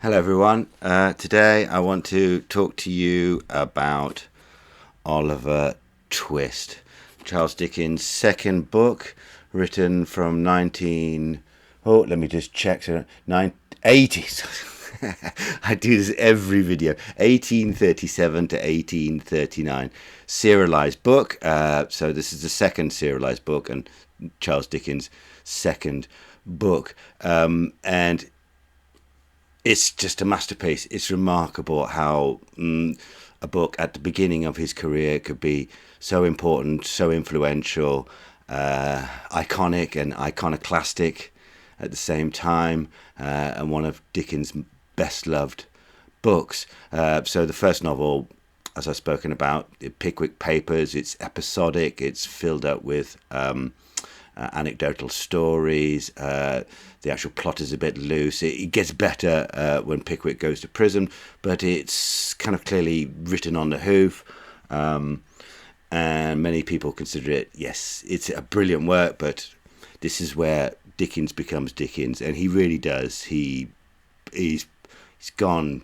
Hello, everyone. Today I want to talk to you about Oliver Twist, Charles Dickens' second book, written from 19. Oh, let me just check. So 980s. I do this every video. 1837 to 1839. Serialized book. So this is the second serialized book and Charles Dickens' second book. And it's just a masterpiece. It's remarkable how a book at the beginning of his career could be so important, so influential, iconic and iconoclastic at the same time, and one of Dickens' best loved books. So the first novel, as I've spoken about, Pickwick Papers, it's episodic, it's filled up with anecdotal stories. The actual plot is a bit loose. It gets better when Pickwick goes to prison, but it's kind of clearly written on the hoof. And many people consider it, yes, it's a brilliant work, but this is where Dickens becomes Dickens, and he really does. He's gone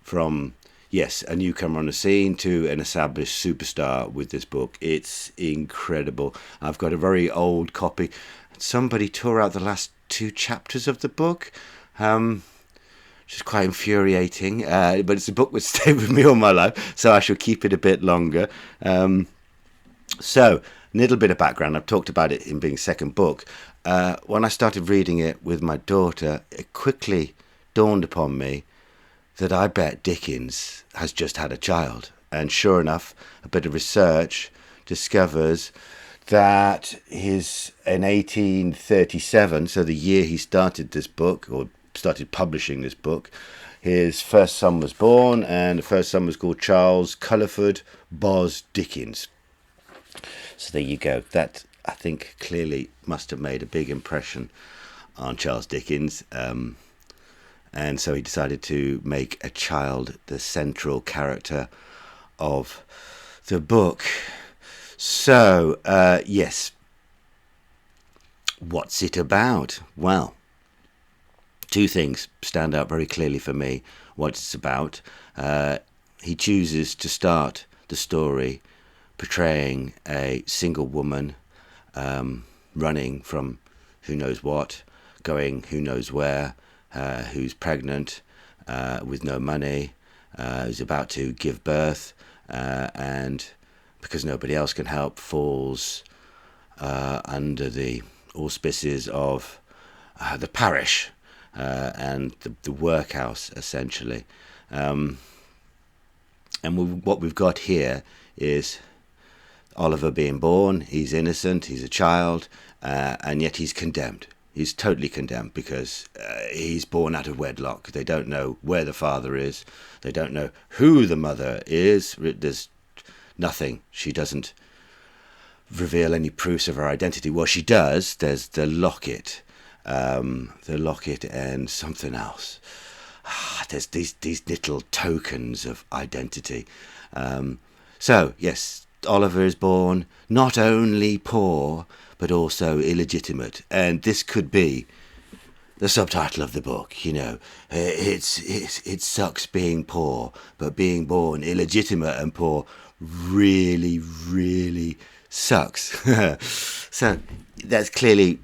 from, yes, a newcomer on the scene to an established superstar with this book. It's incredible. I've got a very old copy. Somebody tore out the last two chapters of the book, which is quite infuriating. But it's a book that stayed with me all my life, so I shall keep it a bit longer. So, a little bit of background. I've talked about it in being second book. When I started reading it with my daughter, it quickly dawned upon me that I bet Dickens has just had a child. And sure enough, a bit of research discovers that in 1837, so the year he started this book, or started publishing this book, his first son was born, and the first son was called Charles Culliford Bos Dickens. So there you go. That, I think, clearly must have made a big impression on Charles Dickens. And so he decided to make a child the central character of the book. So, yes, what's it about? Well, two things stand out very clearly for me what it's about. He chooses to start the story portraying a single woman running from who knows what, going who knows where, who's pregnant, with no money, who's about to give birth, and because nobody else can help, falls under the auspices of the parish and the workhouse, essentially. And what we've got here is Oliver being born. He's innocent, he's a child, and yet he's condemned. He's totally condemned because he's born out of wedlock. They don't know where the father is. They don't know who the mother is. There's nothing. She doesn't reveal any proofs of her identity. Well, she does. There's the locket. And something else. There's these little tokens of identity. So, yes, Oliver is born not only poor, but also illegitimate. And this could be the subtitle of the book, you know. It sucks being poor, but being born illegitimate and poor really, really sucks. So that's clearly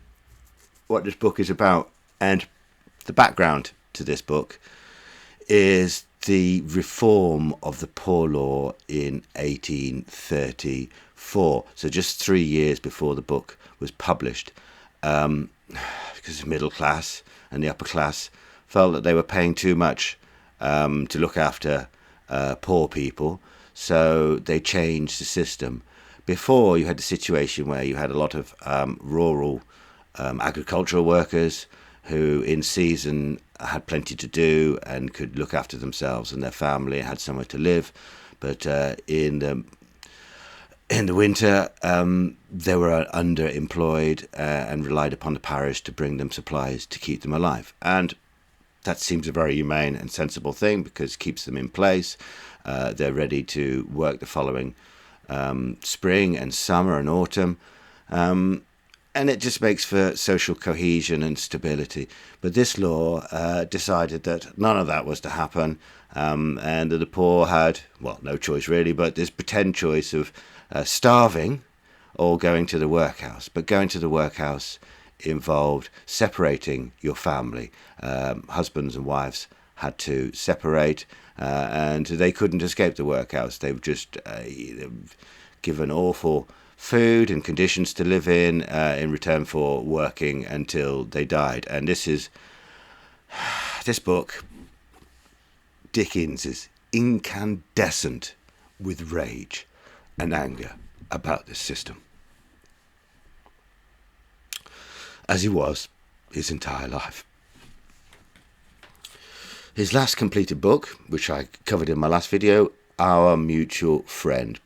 what this book is about. And the background to this book is the reform of the poor law in 1834. So just 3 years before the book was published, because the middle class and the upper class felt that they were paying too much to look after poor people. So they changed the system. Before, you had the situation where you had a lot of rural agricultural workers who in season had plenty to do and could look after themselves and their family, had somewhere to live. But in the winter, they were underemployed and relied upon the parish to bring them supplies to keep them alive. And that seems a very humane and sensible thing because it keeps them in place. They're ready to work the following spring and summer and autumn. and it just makes for social cohesion and stability. But this law decided that none of that was to happen, and that the poor had, well, no choice really, but this pretend choice of starving or going to the workhouse. But going to the workhouse involved separating your family. Husbands and wives had to separate, and they couldn't escape the workhouse. They were just given awful food and conditions to live in return for working until they died. And this book, Dickens, is incandescent with rage and anger about this system, as he was his entire life. His last completed book, which I covered in my last video, Our Mutual Friend.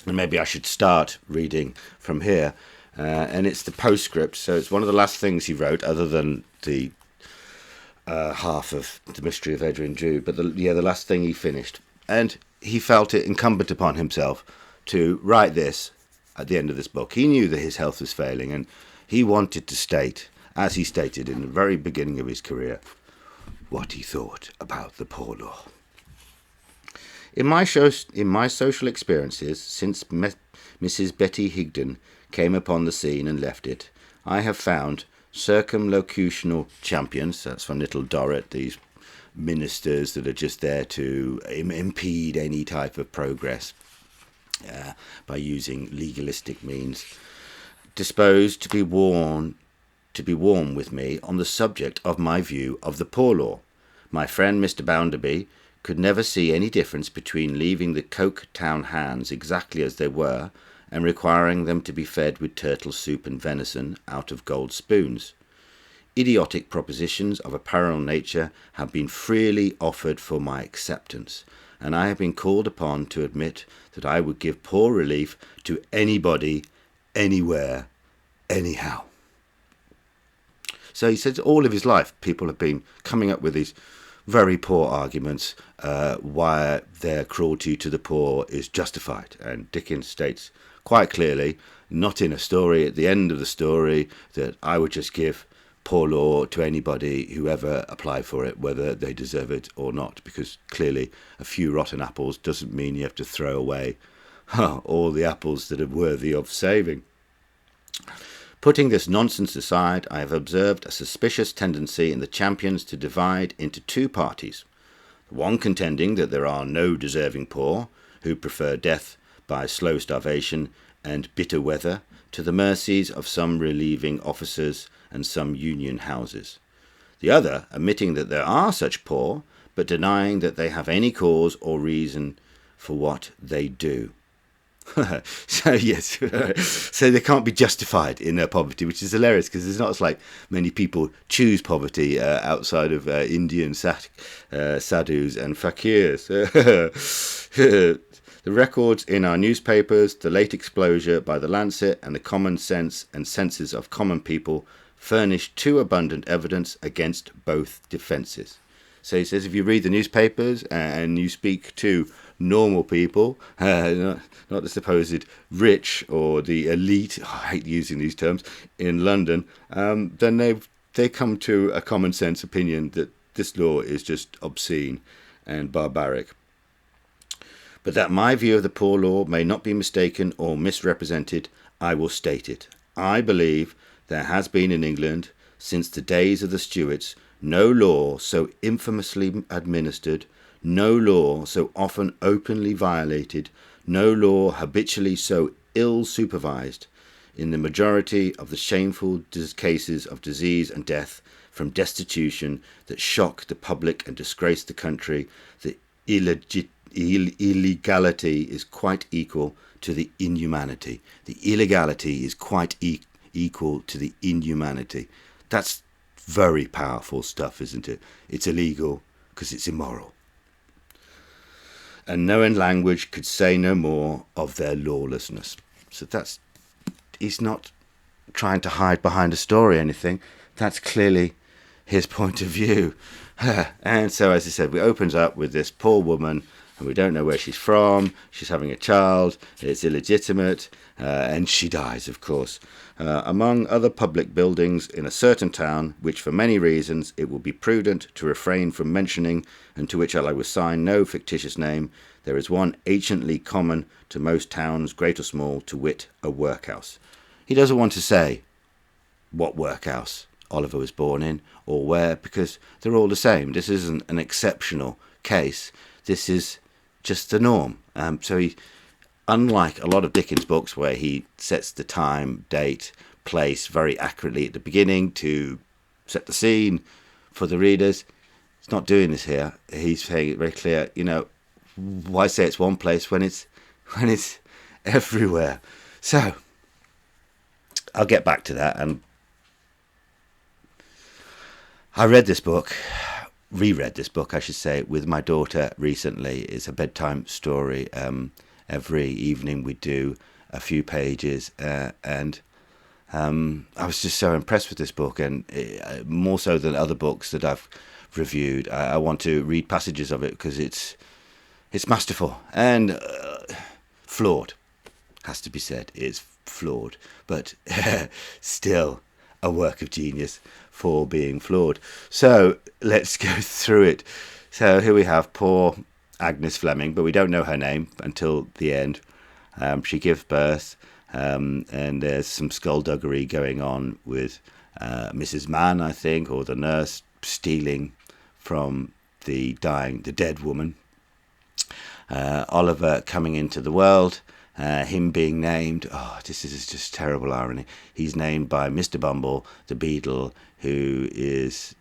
And maybe I should start reading from here. And it's the postscript, so it's one of the last things he wrote, other than the half of The Mystery of Adrian Drood, but the last thing he finished. And he felt it incumbent upon himself to write this at the end of this book. He knew that his health was failing, and he wanted to state, as he stated in the very beginning of his career, what he thought about the poor law. In my social experiences since Mrs. Betty Higden came upon the scene and left it, I have found circumlocutional champions, that's from Little Dorrit, these ministers that are just there to impede any type of progress by using legalistic means, disposed to be warm with me on the subject of my view of the poor law. My friend Mr. Bounderby could never see any difference between leaving the Coke Town hands exactly as they were and requiring them to be fed with turtle soup and venison out of gold spoons. Idiotic propositions of a parallel nature have been freely offered for my acceptance, and I have been called upon to admit that I would give poor relief to anybody, anywhere, anyhow. So he says all of his life people have been coming up with these very poor arguments why their cruelty to the poor is justified. And Dickens states quite clearly, not in a story, at the end of the story, that I would just give poor law to anybody who ever applied for it, whether they deserve it or not, because clearly a few rotten apples doesn't mean you have to throw away all the apples that are worthy of saving. Putting this nonsense aside, I have observed a suspicious tendency in the champions to divide into two parties, one contending that there are no deserving poor, who prefer death by slow starvation and bitter weather to the mercies of some relieving officers and some union houses. The other admitting that there are such poor, but denying that they have any cause or reason for what they do. So yes, so they can't be justified in their poverty, which is hilarious because there's not like many people choose poverty outside of Indian sadhus and fakirs. The records in our newspapers, the late exposure by the Lancet, and the common sense and senses of common people furnish too abundant evidence against both defences. So he says if you read the newspapers and you speak to normal people, not the supposed rich or the elite, I hate using these terms, in London, then they come to a common sense opinion that this law is just obscene and barbaric. But that my view of the poor law may not be mistaken or misrepresented, I will state it. I believe there has been in England, since the days of the Stuarts, no law so infamously administered, no law so often openly violated, no law habitually so ill supervised. In the majority of the shameful cases of disease and death from destitution that shock the public and disgrace the country, the illegality is quite equal to the inhumanity. The illegality is quite equal to the inhumanity. That's very powerful stuff, isn't it? It's illegal because it's immoral. And no in language could say no more of their lawlessness. So he's not trying to hide behind a story or anything. That's clearly his point of view. And so, as I said, it opens up with this poor woman and we don't know where she's from. She's having a child, it's illegitimate, and she dies, of course. Among other public buildings in a certain town, which for many reasons it will be prudent to refrain from mentioning, and to which I will assign no fictitious name, there is one anciently common to most towns, great or small, to wit, a workhouse. He doesn't want to say what workhouse Oliver was born in or where, because they're all the same. This isn't an exceptional case. This is just the norm. So he, unlike a lot of Dickens books where he sets the time, date, place very accurately at the beginning to set the scene for the readers, he's not doing this here. He's saying it very clear, why say it's one place when it's everywhere? So I'll get back to that. And I reread this book, I should say, with my daughter recently. It's a bedtime story. Every evening we do a few pages, and I was just so impressed with this book, and more so than other books that I've reviewed. I want to read passages of it because it's masterful and flawed, has to be said. It's flawed, but still a work of genius for being flawed. So let's go through it. So here we have poor Agnes Fleming, but we don't know her name until the end. She gives birth, and there's some skullduggery going on with Mrs. Mann, I think, or the nurse, stealing from the dead woman. Oliver coming into the world, him being named, this is just terrible irony, he's named by Mr. Bumble, the beadle, who is...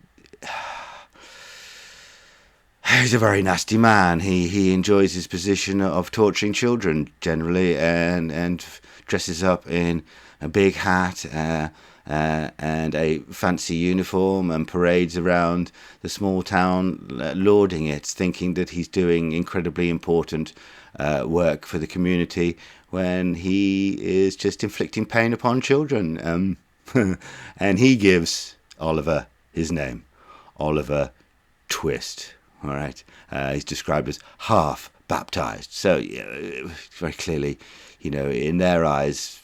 he's a very nasty man. He enjoys his position of torturing children generally, and dresses up in a big hat and a fancy uniform, and parades around the small town lauding it, thinking that he's doing incredibly important work for the community when he is just inflicting pain upon children. And he gives Oliver his name, Oliver Twist. All right, he's described as half baptized. So very clearly, in their eyes,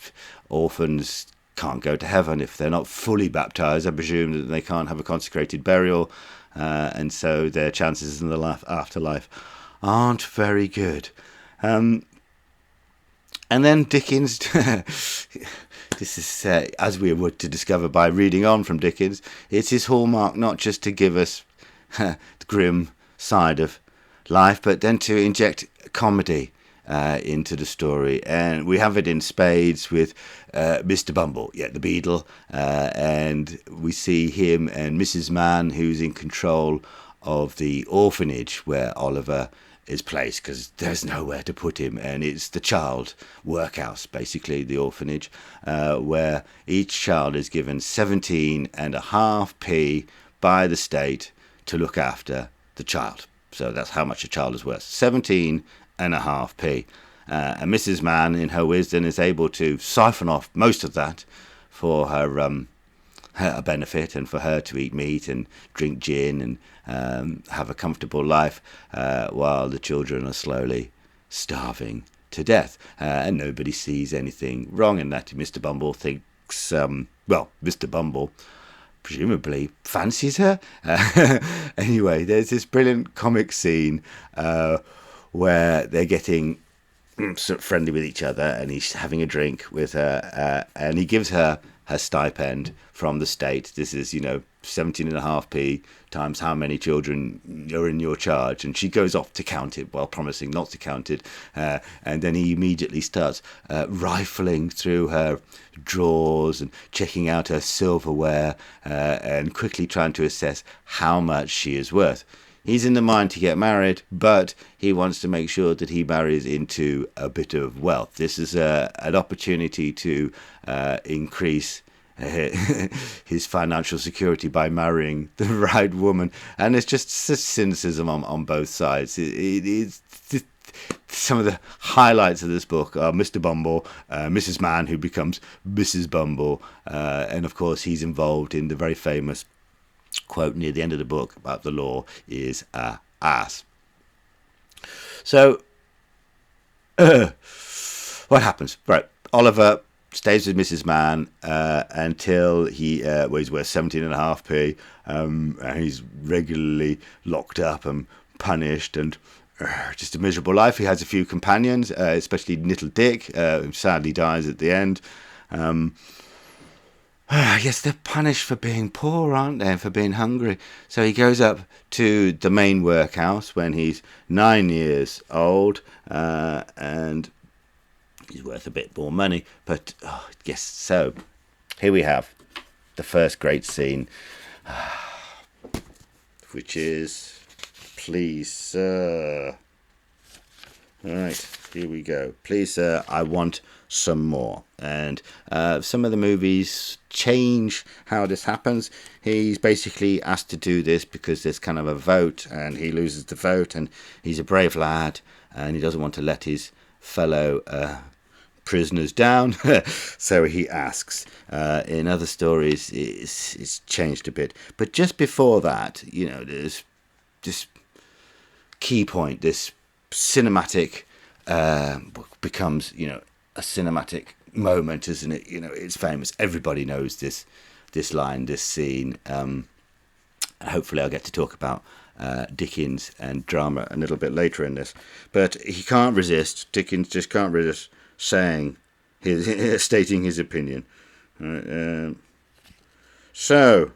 orphans can't go to heaven if they're not fully baptized. I presume that they can't have a consecrated burial, and so their chances in the afterlife aren't very good. And then Dickens, this is, as we were to discover by reading on from Dickens, it's his hallmark not just to give us the grim side of life, but then to inject comedy into the story. And we have it in spades with Mr. Bumble, the beadle, and we see him and Mrs. Mann, who's in control of the orphanage where Oliver is placed, because there's nowhere to put him, and it's the child workhouse, basically, the orphanage, where each child is given 17.5p by the state to look after the child. So that's how much a child is worth, 17.5p. And Mrs. Mann, in her wisdom, is able to siphon off most of that for her benefit, and for her to eat meat and drink gin and have a comfortable life, while the children are slowly starving to death. And nobody sees anything wrong in that. Mr. Bumble thinks, Mr. Bumble presumably fancies her. Anyway, there's this brilliant comic scene where they're getting sort of friendly with each other, and he's having a drink with her, and he gives her stipend from the state. This is 17.5p times how many children are in your charge, and she goes off to count it while promising not to count it, and then he immediately starts rifling through her drawers and checking out her silverware, and quickly trying to assess how much she is worth. He's in the mind to get married, but he wants to make sure that he marries into a bit of wealth. This is an opportunity to increase his financial security by marrying the right woman. And it's just such cynicism on both sides. It's some of the highlights of this book are Mr. Bumble, Mrs. Mann, who becomes Mrs. Bumble, and of course he's involved in the very famous quote near the end of the book about the law is a ass. So, what happens? Right, Oliver stays with Mrs. Mann until he's worth 17.5p. And he's regularly locked up and punished and just a miserable life. He has a few companions, especially little Dick, who sadly dies at the end. Yes, they're punished for being poor, aren't they, and for being hungry. So he goes up to the main workhouse when he's 9 years old, and he's worth a bit more money. But, yes, so here we have the first great scene, which is, please, sir. All right, here we go. Please, sir, I want some more. And some of the movies change how this happens. He's basically asked to do this because there's kind of a vote, and he loses the vote, and he's a brave lad, and he doesn't want to let his fellow prisoners down, so he asks. In other stories, it's changed a bit. But just before that, there's this key point, this cinematic becomes, a cinematic moment, isn't it? It's famous. Everybody knows this line, this scene. Hopefully I'll get to talk about Dickens and drama a little bit later in this. But he can't resist. Dickens just can't resist stating his opinion. So,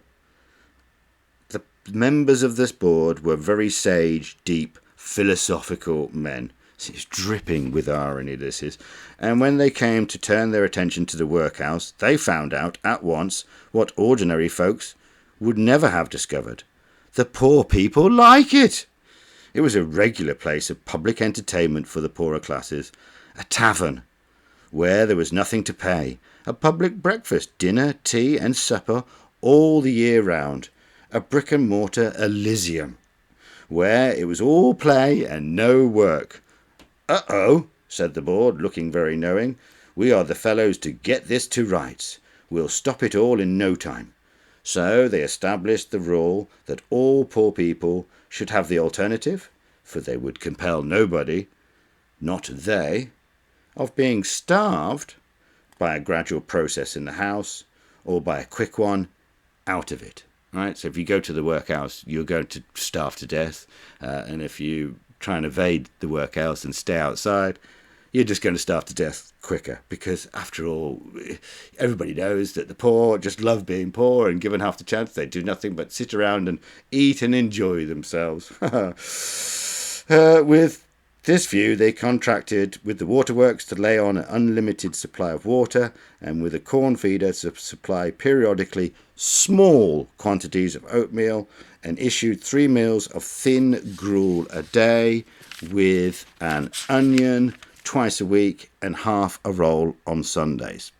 the members of this board were very sage, deep, philosophical men. It's dripping with irony, this is. And when they came to turn their attention to the workhouse, they found out at once what ordinary folks would never have discovered. The poor people like it. It was a regular place of public entertainment for the poorer classes, a tavern where there was nothing to pay, a public breakfast, dinner, tea and supper all the year round, a brick-and-mortar Elysium, where it was all play and no work. "Uh-oh," said the board, looking very knowing. "We are the fellows to get this to rights. We'll stop it all in no time." So they established the rule that all poor people should have the alternative, for they would compel nobody, not they, of being starved by a gradual process in the house or by a quick one out of it. Right? So if you go to the workhouse, you're going to starve to death. And if you try and evade the workhouse and stay outside, you're just going to starve to death quicker. Because after all, everybody knows that the poor just love being poor, and given half the chance, they do nothing but sit around and eat and enjoy themselves. With this view, they contracted with the waterworks to lay on an unlimited supply of water, and with a corn feeder to supply periodically small quantities of oatmeal, and issued 3 meals of thin gruel a day with an onion twice a week and half a roll on Sundays.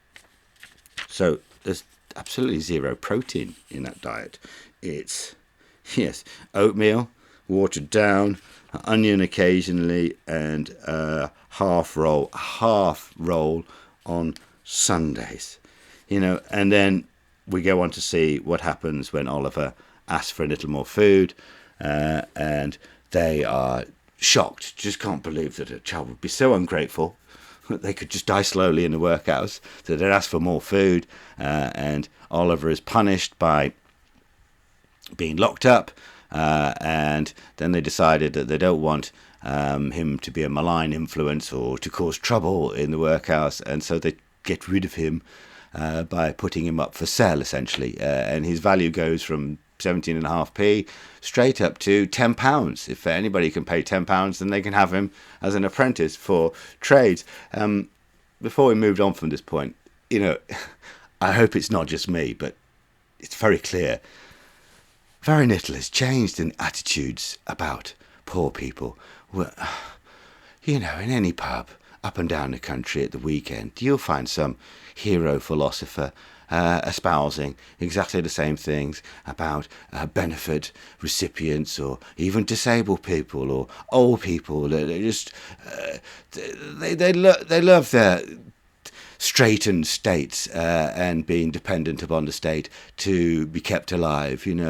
So there's absolutely zero protein in that diet. It's, yes, oatmeal, watered down, onion occasionally, and half roll on Sundays. And then we go on to see what happens when Oliver asks for a little more food, and they are shocked, just can't believe that a child would be so ungrateful that they could just die slowly in the workhouse. So they ask for more food, and Oliver is punished by being locked up, and then they decided that they don't want him to be a malign influence or to cause trouble in the workhouse, and so they get rid of him by putting him up for sale, essentially, and his value goes from 17.5p straight up to £10. If anybody can pay £10, then they can have him as an apprentice for trades. Before we moved on from this point, I hope it's not just me, but it's very clear. Very little has changed in attitudes about poor people. Well, in any pub up and down the country at the weekend, you'll find some hero philosopher espousing exactly the same things about benefit recipients, or even disabled people or old people. They just they love their straitened states and being dependent upon the state to be kept alive. It's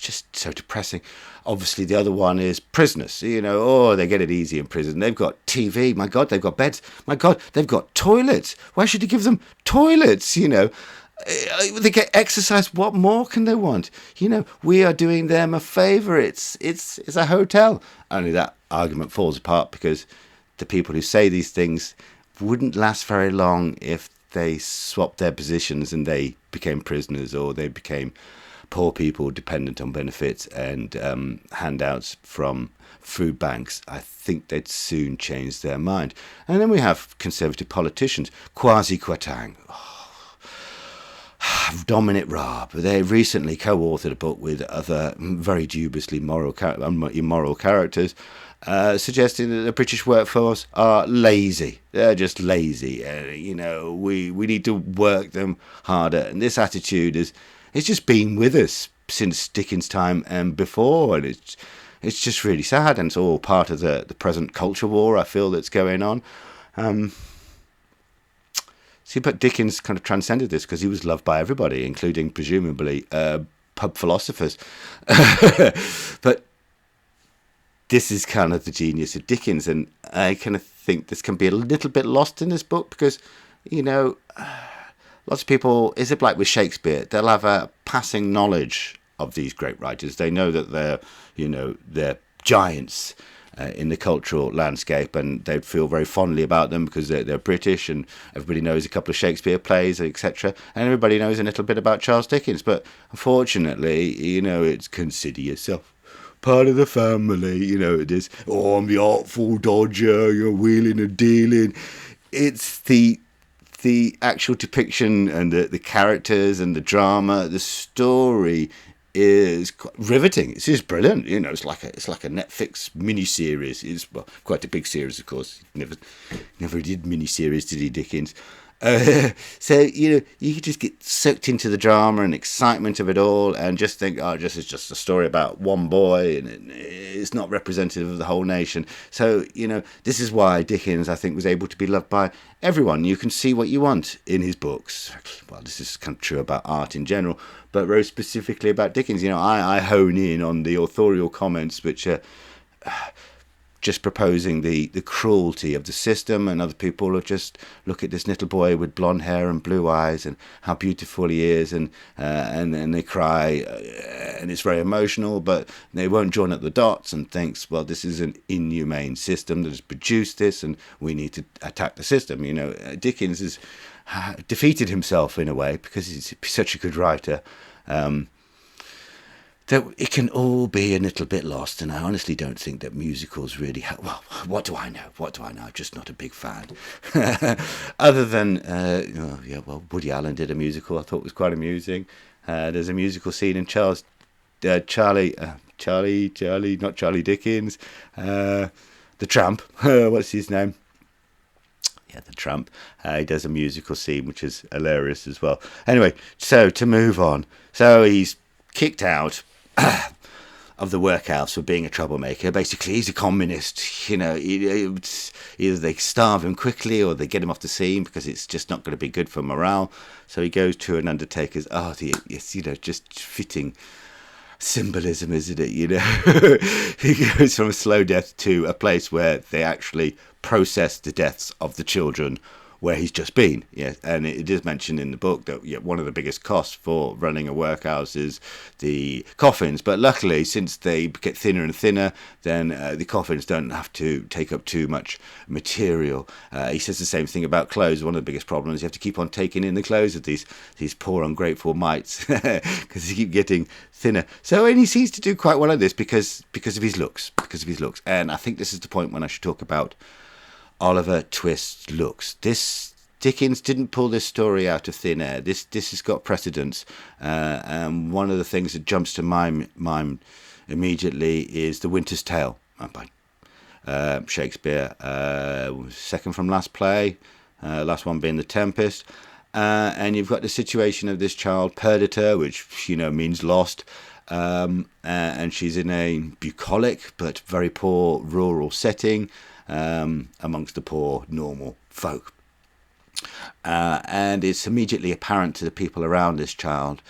just so depressing. Obviously, the other one is prisoners. Oh, they get it easy in prison. They've got TV. My God, they've got beds. My God, they've got toilets. Why should you give them toilets? They get exercise. What more can they want? We are doing them a favour. It's a hotel. Only that argument falls apart because the people who say these things wouldn't last very long if they swapped their positions and they became prisoners, or they became poor people dependent on benefits and handouts from food banks. I think they'd soon change their mind. And then we have conservative politicians, Kwasi Kwarteng, Dominic Raab. They recently co-authored a book with other very dubiously immoral characters, suggesting that the British workforce are lazy. They're just lazy. We need to work them harder. And this attitude it's just been with us since Dickens' time and before, and it's just really sad, and it's all part of the present culture war, I feel, that's going on. But Dickens kind of transcended this because he was loved by everybody, including, presumably, pub philosophers. But this is kind of the genius of Dickens, and I kind of think this can be a little bit lost in this book because, lots of people, is it like with Shakespeare? They'll have a passing knowledge of these great writers. They know that they're giants in the cultural landscape, and they feel very fondly about them because they're British, and everybody knows a couple of Shakespeare plays, etc. And everybody knows a little bit about Charles Dickens. But unfortunately, it's consider yourself part of the family. It is, I'm the Artful Dodger, you're wheeling and dealing. It's the actual depiction and the characters and the drama, the story is riveting. It's just brilliant. It's like a Netflix miniseries. It's quite a big series, of course. Never did miniseries, did he, Dickens? So you can just get soaked into the drama and excitement of it all, and just think, it's just a story about one boy, and it's not representative of the whole nation. So this is why Dickens, I think, was able to be loved by everyone. You can see what you want in his books. Well, this is kind of true about art in general, but very specifically about Dickens. I hone in on the authorial comments, which are just proposing the cruelty of the system, and other people will just look at this little boy with blonde hair and blue eyes and how beautiful he is, and they cry, and it's very emotional, but they won't join up the dots and thinks, well, this is an inhumane system that has produced this, and we need to attack the system. Dickens has defeated himself in a way because he's such a good writer. That it can all be a little bit lost, and I honestly don't think that musicals really well, what do I know? I'm just not a big fan. Other than, Woody Allen did a musical I thought was quite amusing. There's a musical scene in Charlie, not Charlie Dickens, The Tramp, what's his name? Yeah, The Tramp. He does a musical scene which is hilarious as well. Anyway, so to move on. So he's kicked out of the workhouse for being a troublemaker. Basically, he's a communist. Either they starve him quickly or they get him off the scene because it's just not going to be good for morale. So he goes to an undertaker's. Just fitting symbolism, isn't it? He goes from a slow death to a place where they actually process the deaths of the children where he's just been. Yeah, and it is mentioned in the book that one of the biggest costs for running a workhouse is the coffins. But luckily, since they get thinner and thinner, then the coffins don't have to take up too much material. He says the same thing about clothes. One of the biggest problems, you have to keep on taking in the clothes of these poor ungrateful mites because they keep getting thinner. So, and he seems to do quite well at this because of his looks. And I think this is the point when I should talk about Oliver Twist's looks. Dickens didn't pull this story out of thin air. This has got precedence, and one of the things that jumps to my mind immediately is The Winter's Tale by Shakespeare, second from last play, last one being The Tempest, and you've got the situation of this child Perdita, which means lost, and she's in a bucolic but very poor rural setting. Amongst the poor normal folk, and it's immediately apparent to the people around this child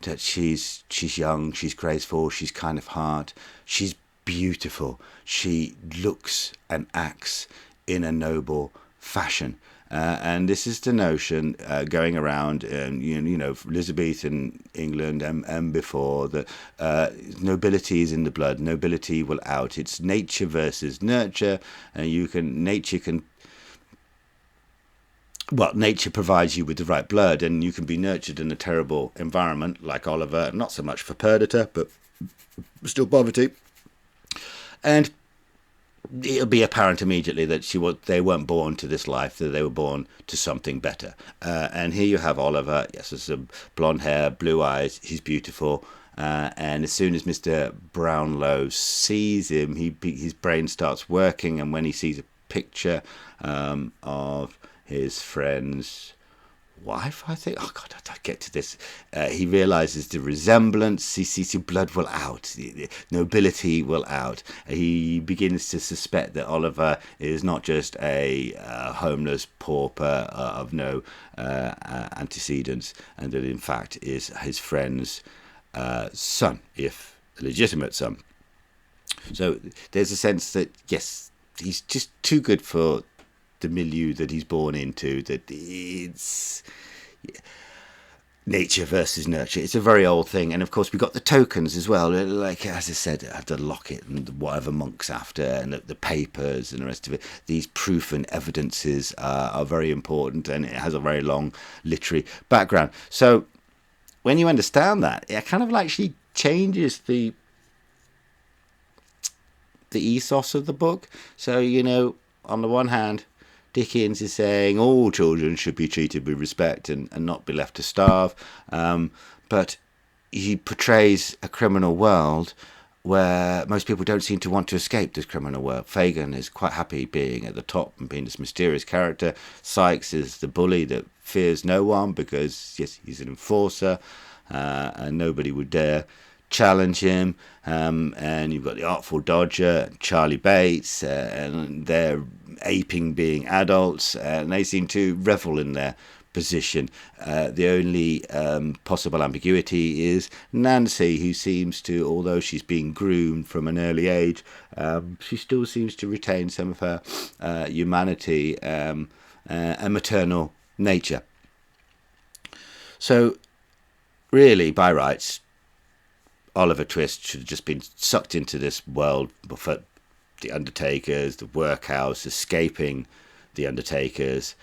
that she's young, she's graceful, she's kind of hard, she's beautiful, she looks and acts in a noble fashion. And this is the notion going around, Elizabethan England and before, that nobility is in the blood. Nobility will out. It's nature versus nurture, and nature provides you with the right blood, and you can be nurtured in a terrible environment like Oliver. Not so much for Perdita, but still poverty. And it'll be apparent immediately that they weren't born to this life, that they were born to something better. And here you have Oliver. Yes, there's some blonde hair, blue eyes. He's beautiful. And as soon as Mr. Brownlow sees him, his brain starts working. And when he sees a picture of his friend's wife, I think, oh God, I get to this. He realizes the resemblance. He sees your blood will out, the nobility will out. He begins to suspect that Oliver is not just a homeless pauper of no antecedents, and that in fact is his friend's son, if a legitimate son. So there's a sense that, yes, he's just too good for the milieu that he's born into, that it's nature versus nurture. It's a very old thing. And of course, we've got the tokens as well, like, as I said, the locket and whatever monk's after, and the papers and the rest of it. These proof and evidences are very important, and it has a very long literary background. So when you understand that, it kind of actually changes the ethos of the book. So, on the one hand, Dickens is saying all children should be treated with respect and not be left to starve. But he portrays a criminal world where most people don't seem to want to escape this criminal world. Fagin is quite happy being at the top and being this mysterious character. Sykes is the bully that fears no one because, yes, he's an enforcer, and nobody would dare challenge him. And you've got the Artful Dodger, Charlie Bates, and they're aping being adults, and they seem to revel in their position. The only possible ambiguity is Nancy, who seems to, although she's being groomed from an early age, she still seems to retain some of her humanity and maternal nature. So really, by rights, Oliver Twist should have just been sucked into this world for the Undertakers, the workhouse, escaping the Undertakers,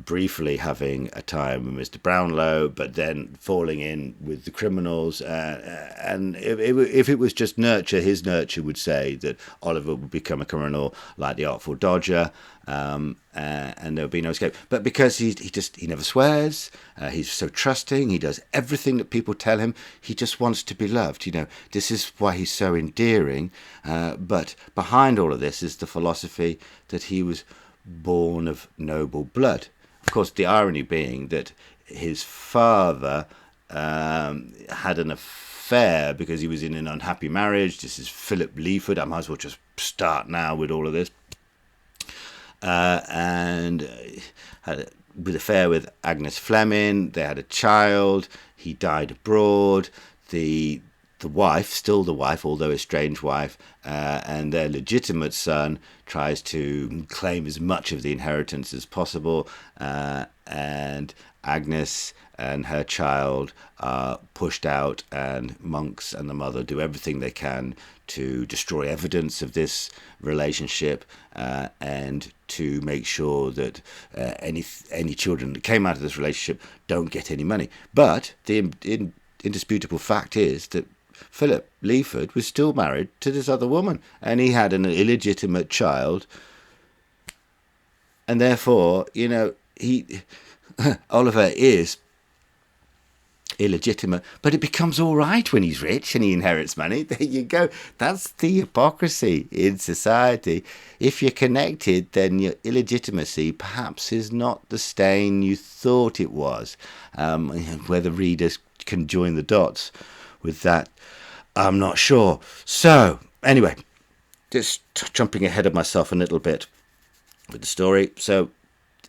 briefly having a time with Mr. Brownlow, but then falling in with the criminals. And if it was just nurture, his nurture would say that Oliver would become a criminal like the Artful Dodger, and there would be no escape. But because he never swears, he's so trusting, he does everything that people tell him, he just wants to be loved. This is why he's so endearing. But behind all of this is the philosophy that he was born of noble blood. Of course, the irony being that his father had an affair because he was in an unhappy marriage. This is Philip Leaford. I might as well just start now with all of this. And had an affair with Agnes Fleming. They had a child. He died abroad. The wife, still the wife, although a strange wife, and their legitimate son tries to claim as much of the inheritance as possible, and Agnes and her child are pushed out, and Monks and the mother do everything they can to destroy evidence of this relationship, and to make sure that any children that came out of this relationship don't get any money. But the indisputable fact is that Philip Leaford was still married to this other woman, and he had an illegitimate child, and therefore, Oliver is illegitimate, but it becomes all right when he's rich and he inherits money. There you go. That's the hypocrisy in society. If you're connected, then your illegitimacy perhaps is not the stain you thought it was. Whether readers can join the dots with that, I'm not sure. So, anyway, just jumping ahead of myself a little bit with the story. So,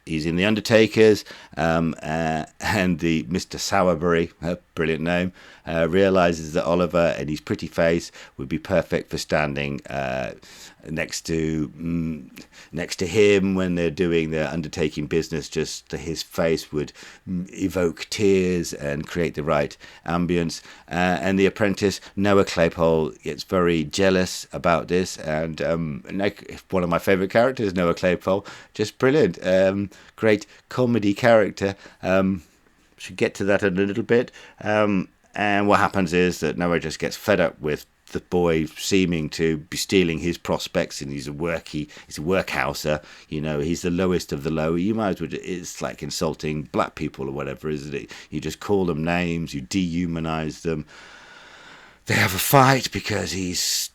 he's in the Undertakers, and the Mr. Sowerbury, brilliant name, realizes that Oliver and his pretty face would be perfect for standing next to him when they're doing their undertaking business. Just his face would evoke tears and create the right ambience. And the apprentice, Noah Claypole, gets very jealous about this. And one of my favourite characters, Noah Claypole, just brilliant. Great comedy character. Should get to that in a little bit. And what happens is that Noah just gets fed up with the boy seeming to be stealing his prospects, and he's a workhouser. He's the lowest of the low. You might as well. It's like insulting black people or whatever, isn't it? You just call them names, you dehumanize them. They have a fight because he's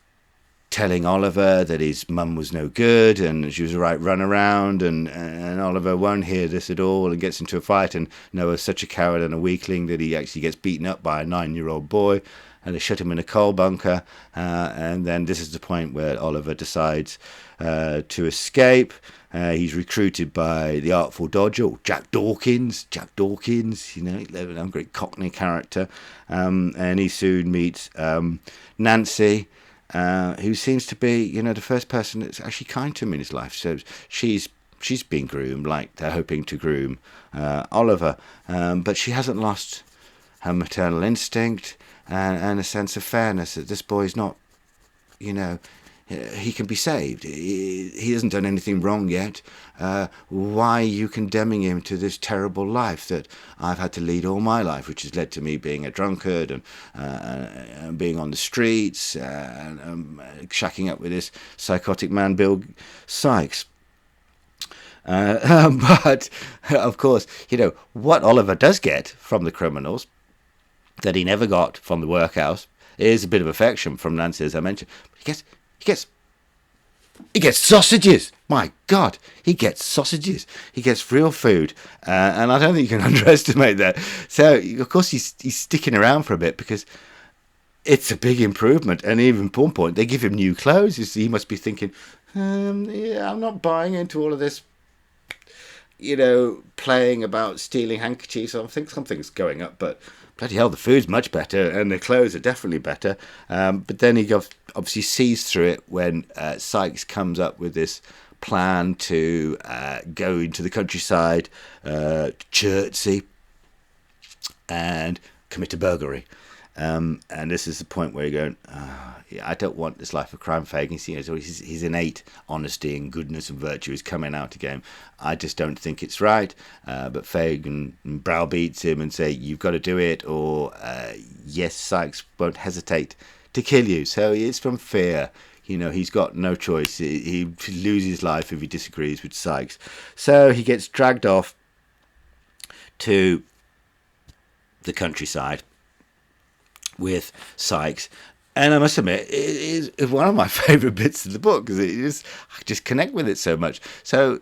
telling Oliver that his mum was no good and she was a right runaround, and Oliver won't hear this at all and gets into a fight, and Noah's such a coward and a weakling that he actually gets beaten up by a 9-year-old boy, and they shut him in a coal bunker, and then this is the point where Oliver decides to escape. He's recruited by the Artful Dodger, Jack Dawkins, a great Cockney character, and he soon meets Nancy, who seems to be, the first person that's actually kind to him in his life. So she's been groomed like they're hoping to groom Oliver, but she hasn't lost her maternal instinct and a sense of fairness, that this boy's not, he can be saved. He hasn't done anything wrong yet. Why are you condemning him to this terrible life that I've had to lead all my life, which has led to me being a drunkard and being on the streets and shacking up with this psychotic man, Bill Sykes. But, of course, what Oliver does get from the criminals that he never got from the workhouse is a bit of affection from Nancy, as I mentioned. He gets sausages. My God, he gets sausages. He gets real food, and I don't think you can underestimate that. So, of course, he's sticking around for a bit because it's a big improvement. And even at one point, they give him new clothes. He must be thinking, I'm not buying into all of this, playing about stealing handkerchiefs. I think something's going up, but bloody hell, the food's much better and the clothes are definitely better. But then he obviously sees through it when Sykes comes up with this plan to go into the countryside, Chertsey, and commit a burglary. And this is the point where you're going, I don't want this life of crime. Fagin, so his innate honesty and goodness and virtue is coming out again. I just don't think it's right. But Fagin browbeats him and say, you've got to do it, or yes, Sykes won't hesitate to kill you. So it's from fear. He's got no choice. He loses his life if he disagrees with Sykes. So he gets dragged off to the countryside with Sykes, and I must admit, it is one of my favourite bits of the book because I just connect with it so much. So,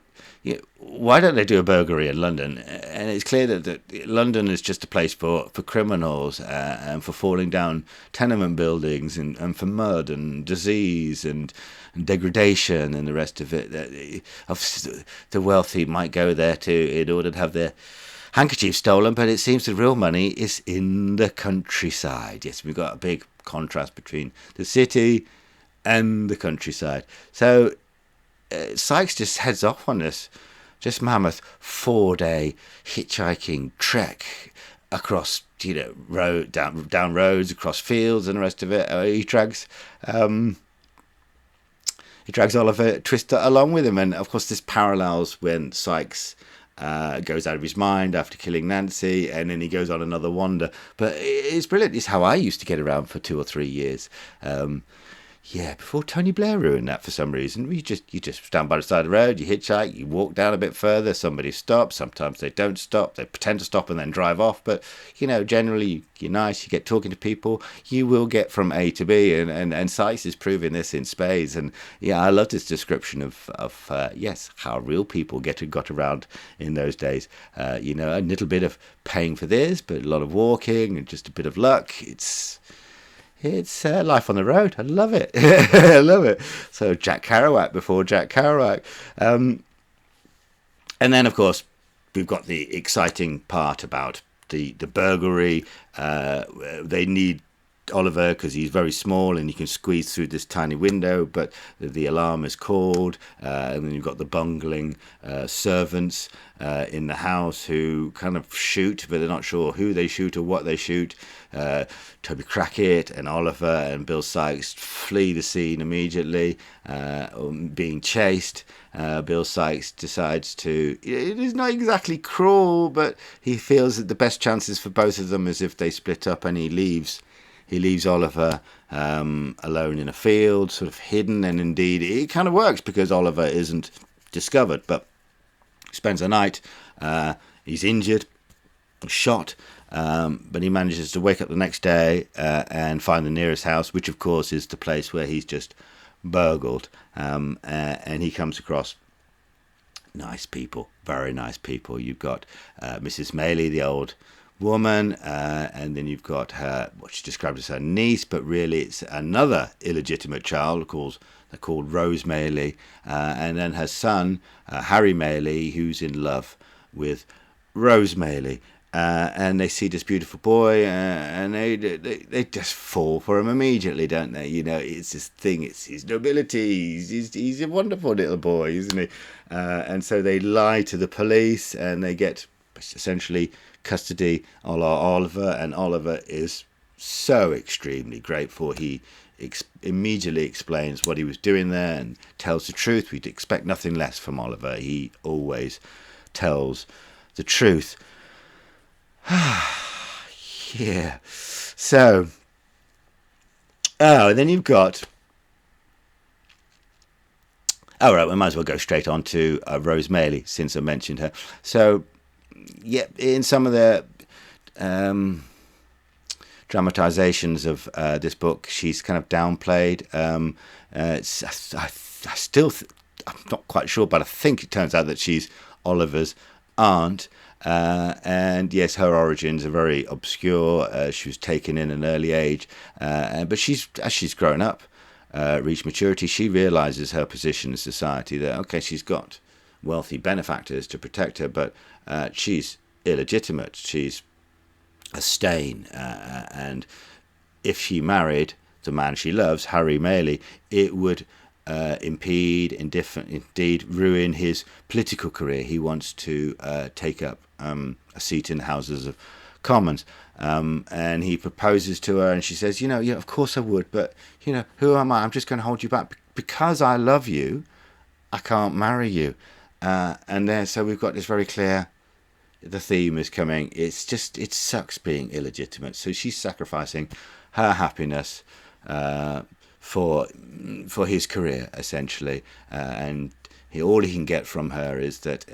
why don't they do a burglary in London? And it's clear that London is just a place for criminals and for falling down tenement buildings and for mud and disease and degradation and the rest of it. The wealthy might go there in order to have their handkerchief stolen, but it seems the real money is in the countryside. Yes, we've got a big contrast between the city and the countryside. So Sykes just heads off on this just mammoth 4-day hitchhiking trek across, down roads, across fields and the rest of it. He drags Oliver Twist along with him, and of course this parallels when Sykes goes out of his mind after killing Nancy, and then he goes on another wander. But it's brilliant. It's how I used to get around for 2 or 3 years. Before Tony Blair ruined that for some reason. You just stand by the side of the road, you hitchhike, you walk down a bit further, somebody stops. Sometimes they don't stop, they pretend to stop and then drive off. But generally you're nice, you get talking to people, you will get from A to B, and Sykes is proving this in spades. And I love this description of how real people got around in those days. A little bit of paying for this, but a lot of walking and just a bit of luck. It's life on the road. I love it. I love it. So Jack Kerouac before Jack Kerouac. And then, of course, we've got the exciting part about the burglary. They need Oliver because he's very small and he can squeeze through this tiny window, but the alarm is called, and then you've got the bungling servants in the house who kind of shoot, but they're not sure who they shoot or what they shoot. Toby Crackett and Oliver and Bill Sikes flee the scene immediately, being chased. Bill Sikes decides to, it is not exactly cruel, but he feels that the best chances for both of them is if they split up, and he leaves Oliver alone in a field, sort of hidden, and indeed it kind of works because Oliver isn't discovered, but spends the night. He's injured, shot, but he manages to wake up the next day and find the nearest house, which of course is the place where he's just burgled, and he comes across nice people, very nice people. You've got Mrs. Maylie, the old woman, and then you've got her, what she described as her niece, but really it's another illegitimate child called Rose Maylie, and then her son, Harry Maylie, who's in love with Rose Maylie. And they see this beautiful boy, and they just fall for him immediately, don't they? You know, it's this thing, it's his nobility, he's a wonderful little boy, isn't he? And so they lie to the police, and they get essentially custody of Oliver, and Oliver is so extremely grateful. He immediately explains what he was doing there and tells the truth. We'd expect nothing less from Oliver. He always tells the truth. Yeah. So, and then you've got, right, we might as well go straight on to Rose Maylie, since I mentioned her. So, yeah, in some of the dramatizations of this book, she's kind of downplayed. I'm not quite sure, but I think it turns out that she's Oliver's aunt. And yes, her origins are very obscure. She was taken in an early age, but as she's grown up, reached maturity, she realizes her position in society, that okay, she's got wealthy benefactors to protect her, but she's illegitimate. She's a stain, and if she married the man she loves, Harry Maylie, it would impede, indeed ruin his political career. He wants to take up a seat in the Houses of Commons, and he proposes to her, and she says, yeah, of course I would, but who am I? I'm just going to hold you back because I love you. I can't marry you, and there. So we've got this very clear. The theme is coming. It sucks being illegitimate. So she's sacrificing her happiness for his career, essentially, and all he can get from her is that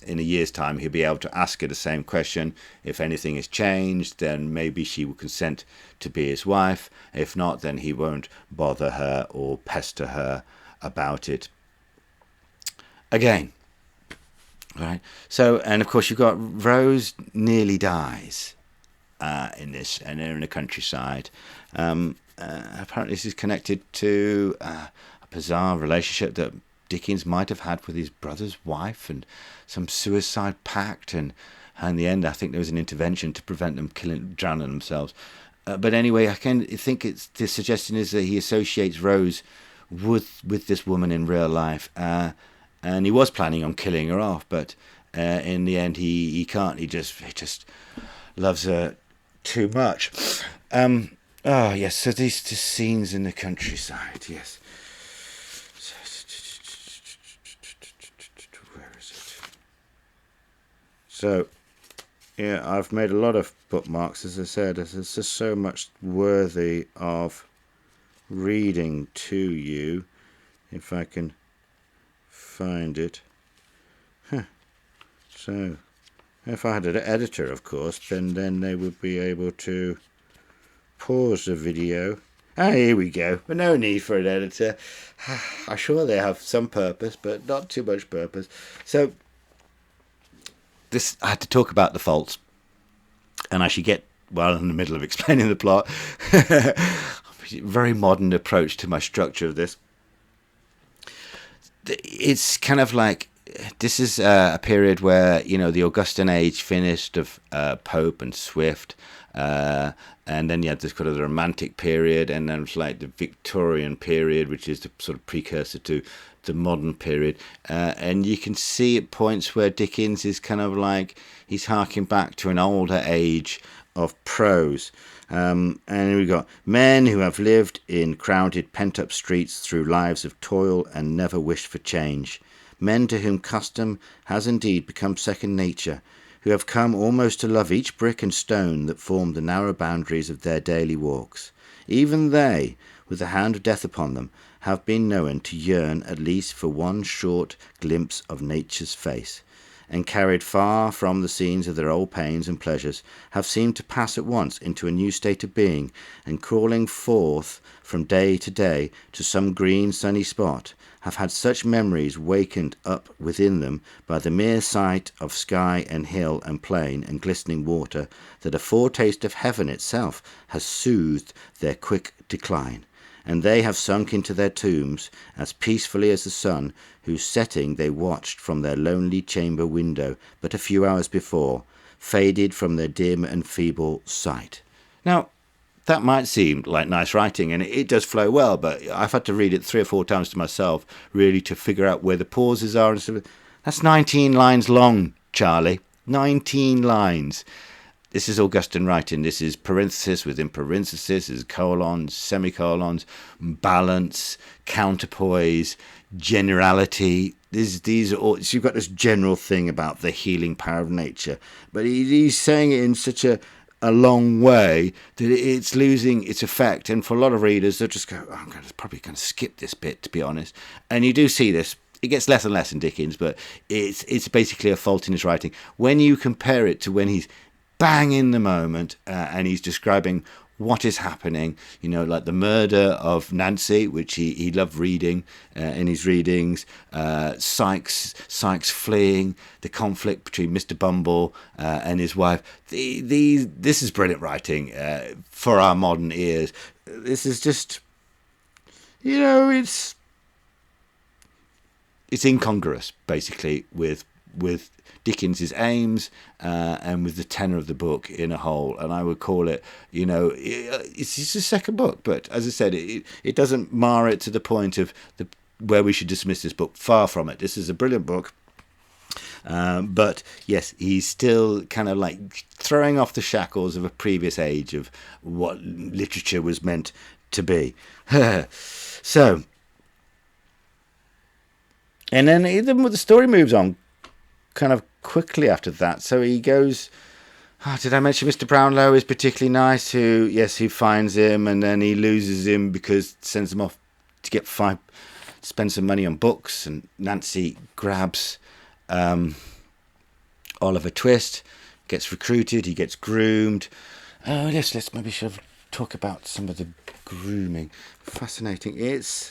in a year's time he'll be able to ask her the same question. If anything has changed, then maybe she will consent to be his wife. If not, then he won't bother her or pester her about it again. Right. So, and of course you've got Rose nearly dies in this, and they're in the countryside. Apparently this is connected to a bizarre relationship that Dickens might have had with his brother's wife, and some suicide pact, and in the end I think there was an intervention to prevent them drowning themselves. But anyway, I can think the suggestion is that he associates Rose with this woman in real life, and he was planning on killing her off, but in the end he can't. He just loves her too much. Oh yes, so these scenes in the countryside, yes. Where is it? So, yeah, I've made a lot of bookmarks, as I said. There's just so much worthy of reading to you, if I can find it. So, if I had an editor, of course, then they would be able to pause the video. Here we go. But no need for an editor. I'm sure they have some purpose, but not too much purpose. So I had to talk about the faults, and I should get in the middle of explaining the plot. Very modern approach to my structure of this. It's kind of like this is a period where, the Augustan age finished of Pope and Swift, and then you had this kind of the Romantic period, and then it's like the Victorian period, which is the sort of precursor to the modern period. And you can see at points where Dickens is kind of like he's harking back to an older age of prose. And we've got men who have lived in crowded, pent-up streets through lives of toil and never wished for change. Men to whom custom has indeed become second nature, who have come almost to love each brick and stone that form the narrow boundaries of their daily walks. Even they, with the hand of death upon them, have been known to yearn at least for one short glimpse of nature's face, and carried far from the scenes of their old pains and pleasures, have seemed to pass at once into a new state of being, and crawling forth from day to day to some green sunny spot, have had such memories wakened up within them by the mere sight of sky and hill and plain and glistening water, that a foretaste of heaven itself has soothed their quick decline, and they have sunk into their tombs as peacefully as the sun, whose setting they watched from their lonely chamber window but a few hours before, faded from their dim and feeble sight. Now, that might seem like nice writing, and it does flow well, but I've had to read it 3 or 4 times to myself, really, to figure out where the pauses are and stuff. That's 19 lines long, Charlie. 19 lines. This is Augustan writing. This is parenthesis within parenthesis. This is colons, semicolons, balance, counterpoise, generality. These are all, so you've got this general thing about the healing power of nature, but he's saying it in such a long way that it's losing its effect. And for a lot of readers, they'll just go, I'm probably going to skip this bit, to be honest. And you do see this. It gets less and less in Dickens, but it's basically a fault in his writing. When you compare it to when he's bang in the moment and he's describing what is happening, like the murder of Nancy, which he loved reading in his readings, Sykes fleeing, the conflict between Mr. Bumble and his wife. This is brilliant writing for our modern ears. This is just, it's incongruous, basically, with Dickens's aims and with the tenor of the book in a whole. And I would call it, it's just a second book, but as I said, it doesn't mar it to the point of where we should dismiss this book. Far from it. This is a brilliant book. But yes, he's still kind of like throwing off the shackles of a previous age of what literature was meant to be. So, and then the story moves on kind of quickly after that. So he goes, did I mention Mr. Brownlow is particularly nice, who finds him, and then he loses him because sends him off to spend some money on books, and Nancy grabs Oliver Twist, gets recruited, he gets groomed. Let's maybe talk about some of the grooming. Fascinating. It's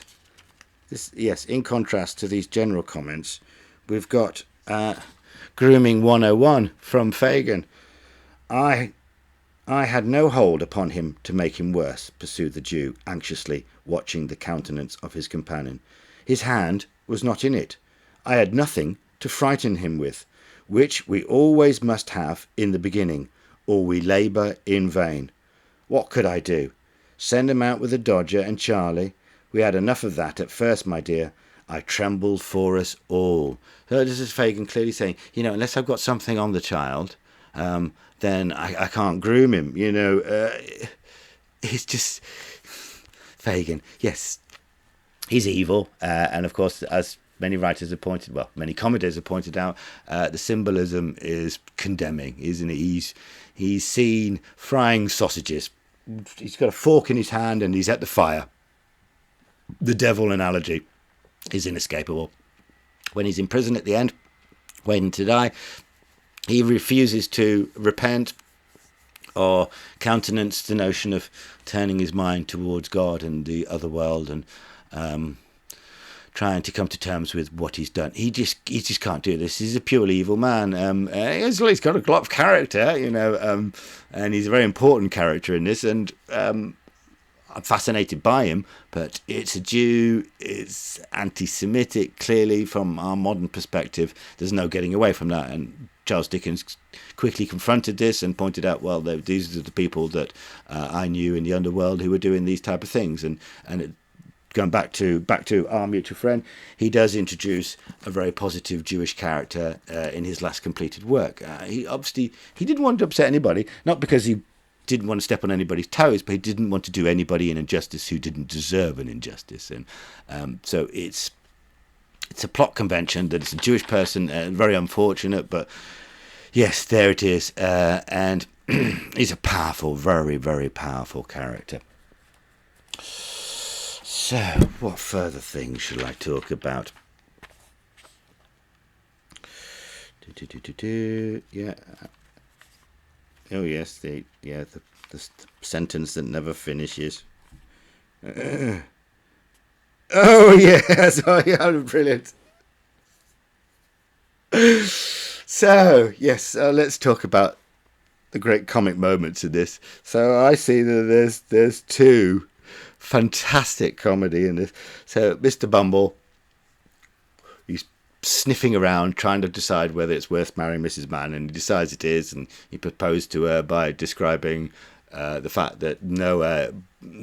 this, yes, in contrast to these general comments, we've got Grooming 101 from Fagin. I had no hold upon him to make him worse, pursued the Jew, anxiously watching the countenance of his companion. His hand was not in it. I had nothing to frighten him with, which we always must have in the beginning, or we labour in vain. What could I do? Send him out with the Dodger and Charlie? We had enough of that at first, my dear. I trembled for us all. So this is Fagin clearly saying, unless I've got something on the child, then I can't groom him. It's just Fagin. Yes, he's evil, and of course, as many writers have many commentators have pointed out, the symbolism is condemning, isn't it? He's seen frying sausages. He's got a fork in his hand, and he's at the fire. The devil analogy is inescapable. When he's in prison at the end, waiting to die, he refuses to repent or countenance the notion of turning his mind towards God and the other world, and trying to come to terms with what he's done. He just can't do this. He's a purely evil man. He's got a lot of character, and he's a very important character in this. And I'm fascinated by him, but it's a Jew, it's anti-Semitic, clearly from our modern perspective. There's no getting away from that. And Charles Dickens quickly confronted this and pointed out, well, these are the people that I knew in the underworld who were doing these type of things. Going back to Our Mutual Friend, he does introduce a very positive Jewish character in his last completed work. He didn't want to upset anybody, not because he didn't want to step on anybody's toes, but he didn't want to do anybody an injustice who didn't deserve an injustice. And so it's a plot convention that it's a Jewish person, very unfortunate, but yes, there it is. And he's a powerful, very, very powerful character. So, what further things shall I talk about? Yeah. Oh yes, the sentence that never finishes. Oh yes, oh yeah, brilliant. So yes, let's talk about the great comic moments of this. So I see that there's two fantastic comedy in this. So Mr. Bumble, he's sniffing around trying to decide whether it's worth marrying Mrs. Mann, and he decides it is, and he proposed to her by describing the fact that Noah,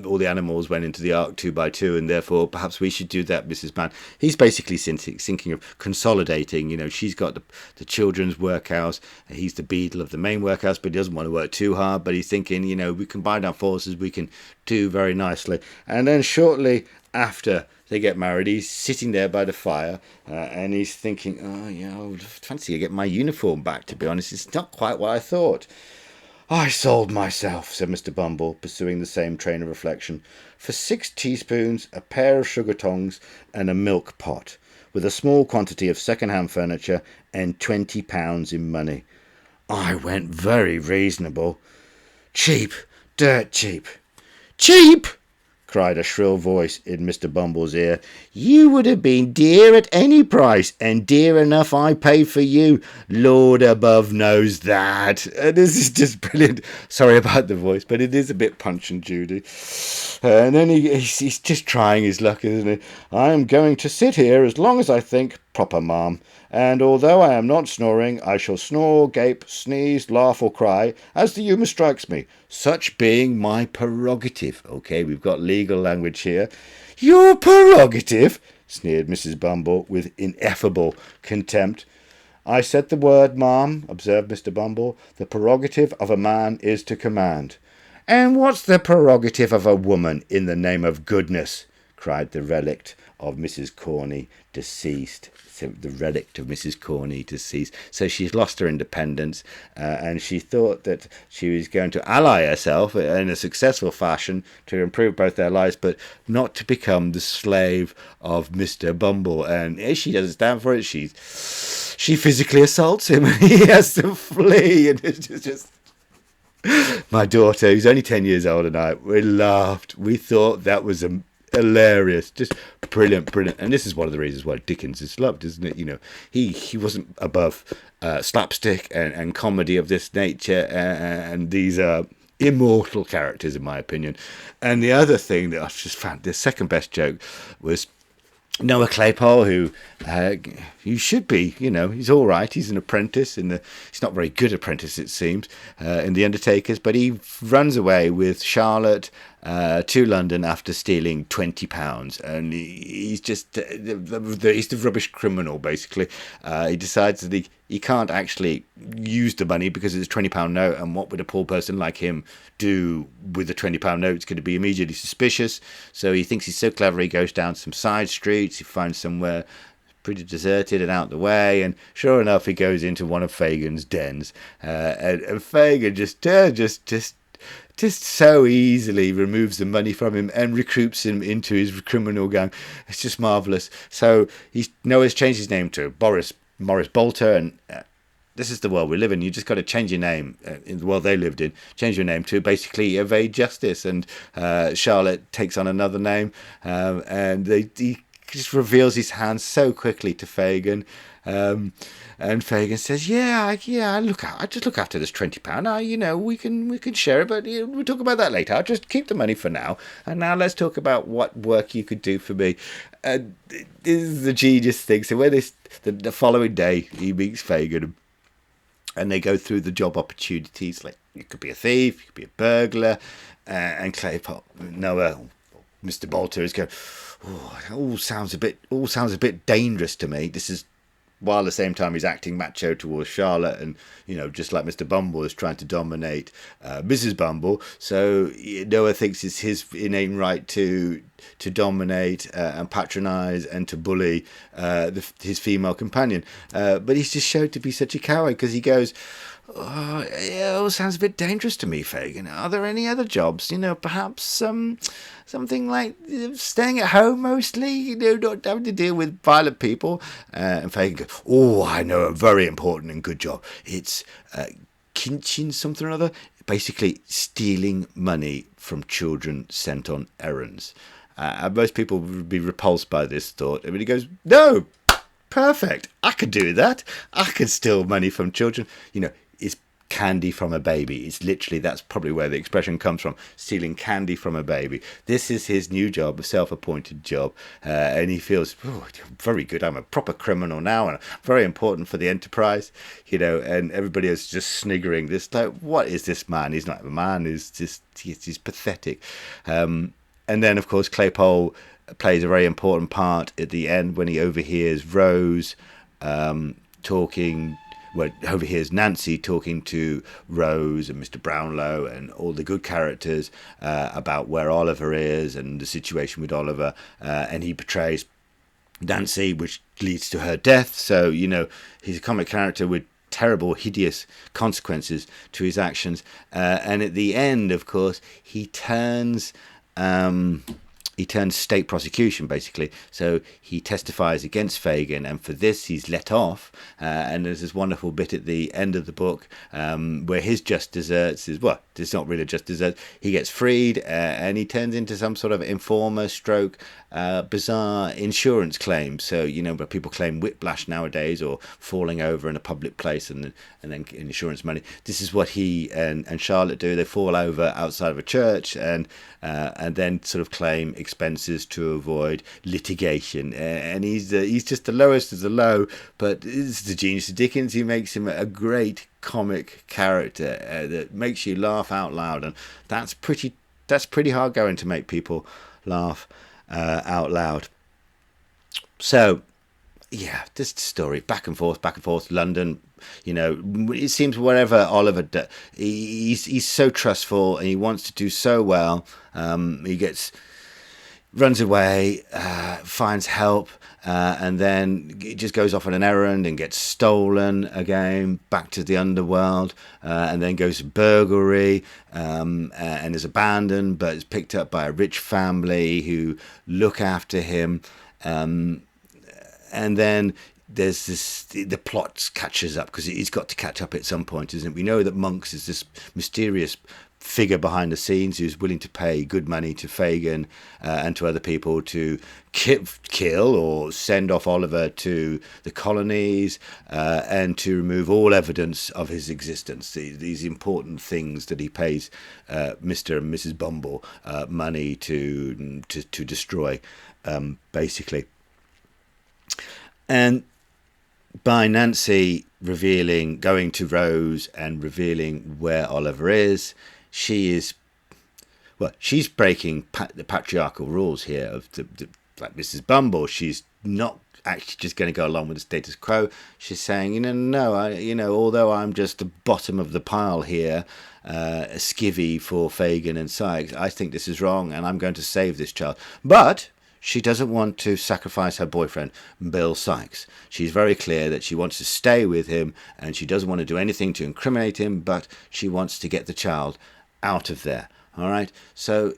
all the animals went into the ark 2 by 2, and therefore perhaps we should do that, Mrs. Mann. He's basically thinking of consolidating. You know, she's got the children's workhouse, he's the beadle of the main workhouse, but he doesn't want to work too hard. But he's thinking, you know, we combine our forces, we can do very nicely. And then shortly after they get married, he's sitting there by the fire, and he's thinking, oh yeah, I would fancy getting my uniform back, to be honest. It's not quite what I thought. I sold myself, said Mr. Bumble, pursuing the same train of reflection, for 6 teaspoons, a pair of sugar tongs, and a milk pot, with a small quantity of second-hand furniture and £20 in money. I went very reasonable. Cheap, dirt cheap. Cheap! Cried a shrill voice in Mr. Bumble's ear. You would have been dear at any price, and dear enough I paid for you. Lord above knows that. This is just brilliant. Sorry about the voice, but it is a bit Punch and Judy. And then he's just trying his luck, isn't he? I am going to sit here as long as I think proper, ma'am. And although I am not snoring, I shall snore, gape, sneeze, laugh or cry, as the humour strikes me, such being my prerogative. Okay, we've got legal language here. Your prerogative? Sneered Mrs. Bumble with ineffable contempt. I said the word, ma'am, observed Mr. Bumble. The prerogative of a man is to command. And what's the prerogative of a woman, in the name of goodness? Cried the relict of Mrs. Corney, deceased. So the relict of Mrs. Corney, deceased. So she's lost her independence, and she thought that she was going to ally herself in a successful fashion to improve both their lives, but not to become the slave of Mr. Bumble. And she doesn't stand for it. She physically assaults him, and he has to flee. And it's just my daughter, who's only 10 years old, and I, we laughed. We thought that was hilarious, just brilliant. And this is one of the reasons why Dickens is loved, isn't it? You know, he wasn't above slapstick and comedy of this nature, and these are immortal characters, in my opinion. And the other thing that I just found, the second best joke, was Noah Claypole, who should be, you know, he's all right. He's an apprentice he's not very good apprentice, it seems, in The Undertakers, but he runs away with Charlotte to London after stealing £20, and he's just he's the rubbish criminal, basically. He decides that he can't actually use the money because it's a £20 note, and what would a poor person like him do with a £20 note? It's going to be immediately suspicious. So he thinks he's so clever, he goes down some side streets, he finds somewhere pretty deserted and out the way, and sure enough, he goes into one of Fagin's dens, and Fagin just so easily removes the money from him and recruits him into his criminal gang. It's just marvellous. So Noah's changed his name to Morris Bolter, and this is the world we live in. You just got to change your name in the world they lived in. Change your name to basically evade justice. And Charlotte takes on another name, and he just reveals his hand so quickly to Fagin. And Fagin says, I just look after this £20. Now, we can share it, but we'll talk about that later. I'll just keep the money for now. And now let's talk about what work you could do for me. This is the genius thing. So when the following day, he meets Fagin, and they go through the job opportunities. Like, you could be a thief, you could be a burglar, and Mr. Bolter is going, it all sounds a bit dangerous to me. This is, while at the same time he's acting macho towards Charlotte, and just like Mr. Bumble is trying to dominate Mrs. Bumble. So Noah thinks it's his innate right to dominate and patronise and to bully his female companion. But he's just shown to be such a coward, because he goes, it all sounds a bit dangerous to me, Fagin. Are there any other jobs? Perhaps something like staying at home mostly, not having to deal with violent people. And Fagin goes, I know a very important and good job. It's kinchin something or other. Basically, stealing money from children sent on errands. Most people would be repulsed by this thought. I mean, he goes, no, perfect. I could do that. I could steal money from children. It's candy from a baby. It's literally, that's probably where the expression comes from, stealing candy from a baby. This is his new job, a self-appointed job, and he feels, very good, I'm a proper criminal now, and very important for the enterprise, and everybody is just sniggering this, like, what is this man? He's not a man, he's pathetic. And then, of course, Claypole plays a very important part at the end when he overhears Rose overhears Nancy talking to Rose and Mr. Brownlow and all the good characters about where Oliver is and the situation with Oliver, and he betrays Nancy, which leads to her death. So, he's a comic character with terrible, hideous consequences to his actions. And at the end, of course, he turns state prosecution, basically. So he testifies against Fagin, and for this he's let off. And there's this wonderful bit at the end of the book where his just desserts is, well, it's not really just desserts. He gets freed, and he turns into some sort of informer stroke bizarre insurance claim. So, but people claim whiplash nowadays, or falling over in a public place and then insurance money. This is what he and Charlotte do. They fall over outside of a church and then sort of claim expenses to avoid litigation. And he's just the lowest of the low, but this is the genius of Dickens. He makes him a great comic character that makes you laugh out loud, and that's pretty hard going to make people laugh out loud. So this story, back and forth, London. It seems wherever Oliver he's so trustful, and he wants to do so well. He runs away, finds help, and then it just goes off on an errand and gets stolen again, back to the underworld, and then goes to burglary, and is abandoned, but is picked up by a rich family who look after him, and then there's the plot catches up, because he's got to catch up at some point, isn't it? We know that Monks is this mysterious figure behind the scenes who's willing to pay good money to Fagin and to other people to kill or send off Oliver to the colonies, and to remove all evidence of his existence. These important things that he pays Mr. and Mrs. Bumble money to destroy, basically. And by Nancy going to Rose and revealing where Oliver is, she's breaking the patriarchal rules here of like Mrs. Bumble. She's not actually just going to go along with the status quo. She's saying, although I'm just the bottom of the pile here, a skivvy for Fagin and Sykes, I think this is wrong, and I'm going to save this child. But she doesn't want to sacrifice her boyfriend, Bill Sykes. She's very clear that she wants to stay with him, and she doesn't want to do anything to incriminate him, but she wants to get the child out of there. All right? So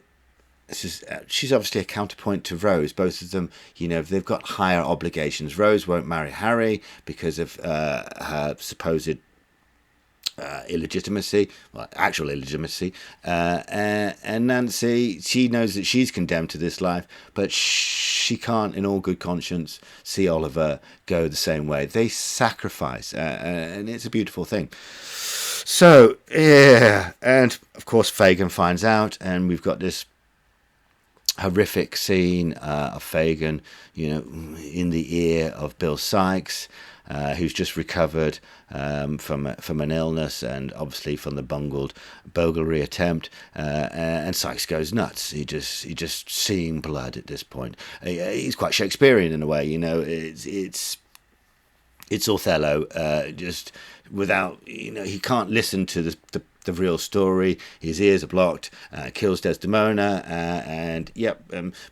she's obviously a counterpoint to Rose. Both of them, they've got higher obligations. Rose won't marry Harry because of her supposed illegitimacy, well, actual illegitimacy, and Nancy, she knows that she's condemned to this life, but she can't, in all good conscience, see Oliver go the same way. They sacrifice, and it's a beautiful thing. So, yeah, and of course Fagin finds out, and we've got this horrific scene of Fagin, in the ear of Bill Sikes, who's just recovered from an illness and obviously from the bungled burglary attempt, and Sikes goes nuts. He just seeing blood at this point. He's quite Shakespearean in a way, It's Othello, just without, he can't listen to the real story. His ears are blocked. Kills Desdemona, and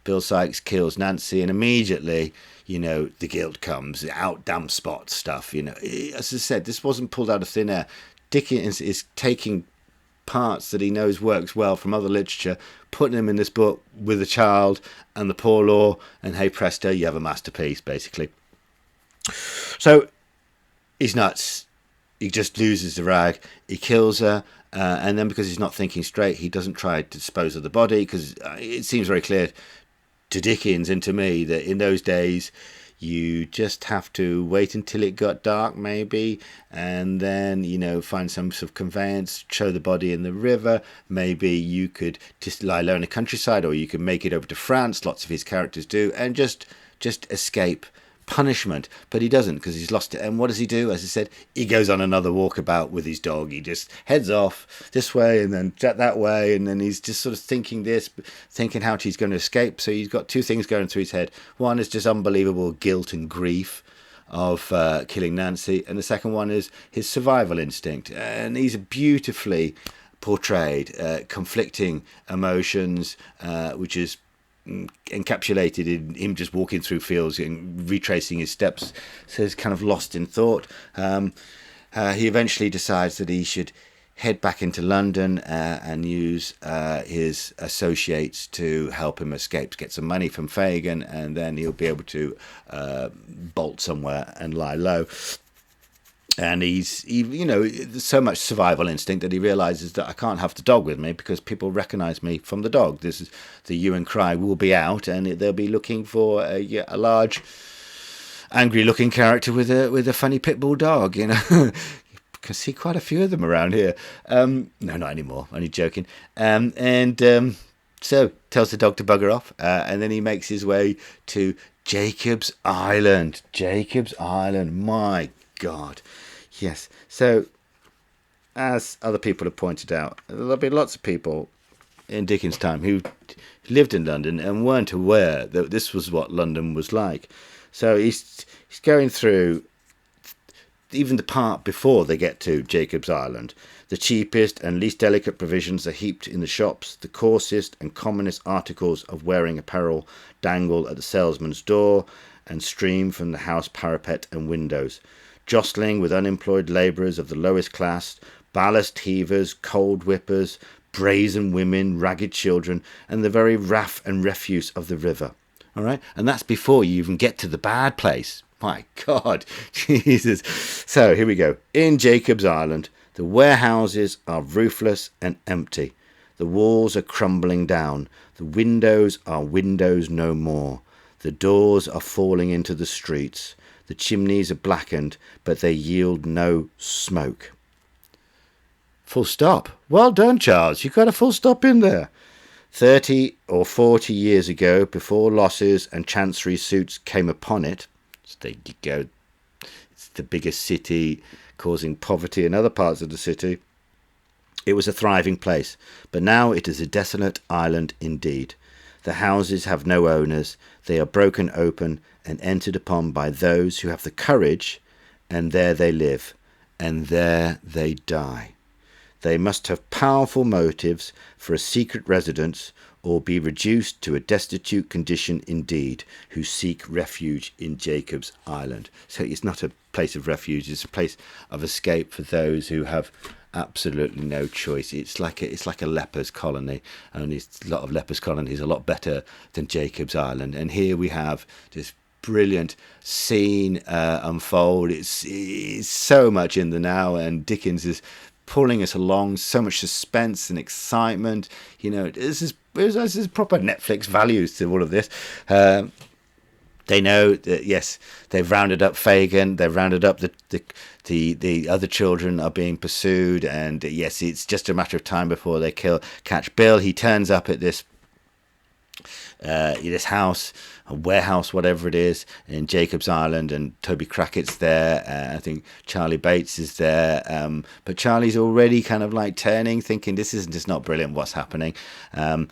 Bill Sikes kills Nancy, and immediately, the guilt comes, out damn spot stuff. As I said, this wasn't pulled out of thin air. Dickens is taking parts that he knows works well from other literature, putting them in this book with a child and the poor law, and hey presto, you have a masterpiece, basically. So he's nuts. He just loses the rag. He kills her, and then because he's not thinking straight, he doesn't try to dispose of the body, because it seems very clear to Dickens and to me that in those days you just have to wait until it got dark, maybe, and then find some sort of conveyance, show the body in the river. Maybe you could just lie low in the countryside, or you could make it over to France. Lots of his characters do, and just escape punishment, but he doesn't, because he's lost it. And what does he do? As I said, he goes on another walkabout with his dog. He just heads off this way and then that way, and then he's just sort of thinking how he's going to escape. So he's got two things going through his head. One is just unbelievable guilt and grief of killing Nancy, and the second one is his survival instinct. And these are beautifully portrayed, conflicting emotions, which is encapsulated in him just walking through fields and retracing his steps, so he's kind of lost in thought. He eventually decides that he should head back into London and use his associates to help him escape, get some money from Fagin, and then he'll be able to bolt somewhere and lie low. And he's so much survival instinct that he realizes that I can't have the dog with me, because people recognize me from the dog. This is the hue and cry will be out, and they'll be looking for a large, angry-looking character with a funny pit bull dog. You can see quite a few of them around here. No, not anymore. Only joking. So tells the dog to bugger off, and then he makes his way to Jacob's Island. Jacob's Island. My God. Yes. So, as other people have pointed out, there'll be lots of people in Dickens' time who lived in London and weren't aware that this was what London was like. So he's going through even the part before they get to Jacob's Island. The cheapest and least delicate provisions are heaped in the shops. The coarsest and commonest articles of wearing apparel dangle at the salesman's door and stream from the house parapet and windows. Jostling with unemployed labourers of the lowest class, ballast heavers, cold whippers, brazen women, ragged children, and the very raff and refuse of the river. All right? And that's before you even get to the bad place. My God, Jesus. So here we go. In Jacob's Island, the warehouses are roofless and empty. The walls are crumbling down. The windows are windows no more. The doors are falling into the streets. The chimneys are blackened, but they yield no smoke. Full stop. Well done, Charles. You got a full stop in there. 30 or 40 years ago, before losses and chancery suits came upon it, so there you go. It's the biggest city, causing poverty in other parts of the city. It was a thriving place, but now it is a desolate island indeed. The houses have no owners. They are broken open and entered upon by those who have the courage, and there they live, and there they die. They must have powerful motives for a secret residence, or be reduced to a destitute condition indeed, who seek refuge in Jacob's Island. So it's not a place of refuge, it's a place of escape for those who have absolutely no choice. It's like a lepers colony, only a lot of lepers colonies are a lot better than Jacob's Island. And here we have this brilliant scene unfold. It's so much in the now, and Dickens is pulling us along, so much suspense and excitement. This is proper Netflix values to all of this. They know that, yes, they've rounded up Fagin. They've rounded up the other children are being pursued, and yes, it's just a matter of time before they catch Bill. He turns up at this house, a warehouse, whatever it is, in Jacob's Island, and Toby Crackett's there. I think Charlie Bates is there, but Charlie's already kind of like turning, thinking this isn't just not brilliant. What's happening? And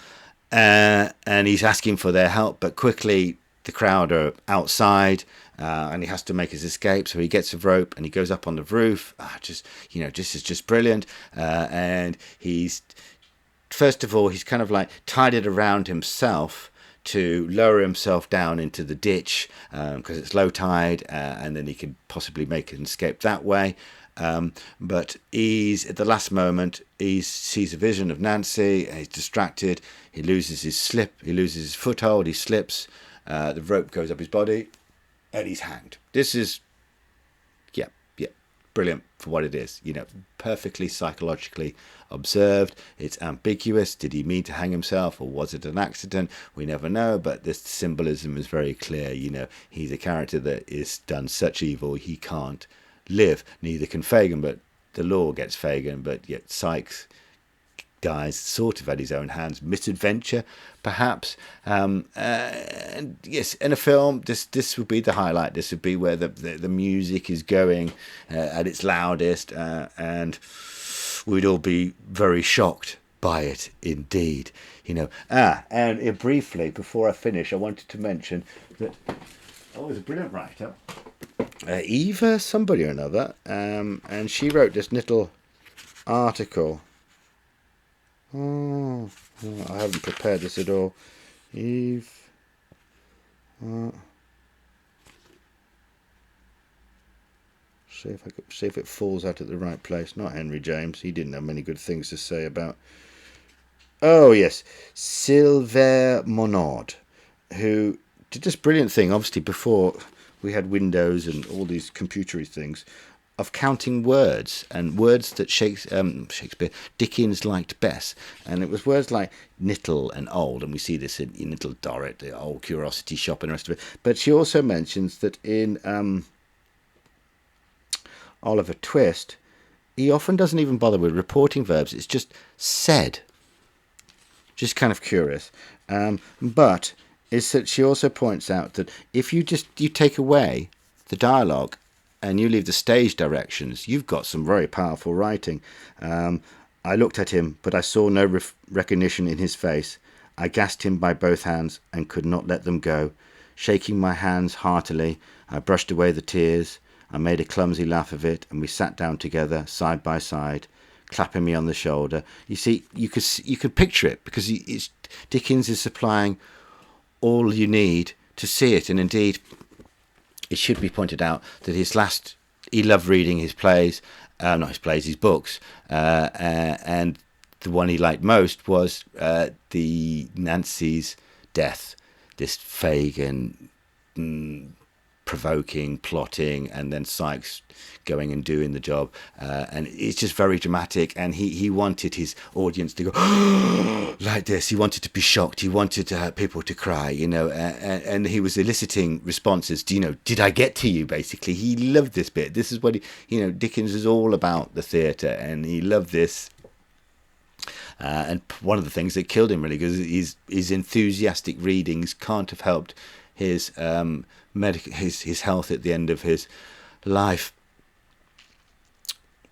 he's asking for their help, but quickly the crowd are outside, and he has to make his escape. So he gets a rope and he goes up on the roof. This is just brilliant. And first of all, he's kind of like tied it around himself to lower himself down into the ditch, because it's low tide, and then he can possibly make an escape that way. But he's at the last moment, he sees a vision of Nancy, and he's distracted. He loses his foothold, he slips. The rope goes up his body, and he's hanged. This is, yeah, brilliant for what it is. Perfectly psychologically observed. It's ambiguous. Did he mean to hang himself, or was it an accident? We never know, but this symbolism is very clear. He's a character that is done such evil he can't live. Neither can Fagin, but the law gets Fagin, but yet Sykes dies sort of at his own hands. Misadventure, perhaps. And yes, in a film, this would be the highlight. This would be where the music is going at its loudest, and we'd all be very shocked by it indeed. And briefly, before I finish, I wanted to mention that it's a brilliant writer, Eva somebody or another, and she wrote this little article. I haven't prepared this at all. Eve. See if it falls out at the right place. Not Henry James. He didn't have many good things to say about. Oh yes, Sylvain Monod, who did this brilliant thing. Obviously, before we had Windows and all these computery things, of counting words, and words that Dickens liked best. And it was words like nittle and old, and we see this in Little Dorrit, the old curiosity shop and the rest of it. But she also mentions that in Oliver Twist, he often doesn't even bother with reporting verbs. It's just said. Just kind of curious. But is that she also points out that if you take away the dialogue and you leave the stage directions, you've got some very powerful writing. I looked at him, but I saw no recognition in his face. I gasped him by both hands and could not let them go. Shaking my hands heartily, I brushed away the tears. I made a clumsy laugh of it, and we sat down together, side by side, clapping me on the shoulder. You see, you could picture it, because Dickens is supplying all you need to see it. And indeed, it should be pointed out that he loved reading his plays, his books, and the one he liked most was the Nancy's death. This Fagin provoking, plotting, and then Sykes going and doing the job, and it's just very dramatic. And he wanted his audience to go like this. He wanted to be shocked. He wanted people to cry, and he was eliciting responses. Did I get to you? Basically, he loved this bit. This is what Dickens is all about, the theatre, and he loved this. And one of the things that killed him, really, because his enthusiastic readings can't have helped his his health at the end of his life.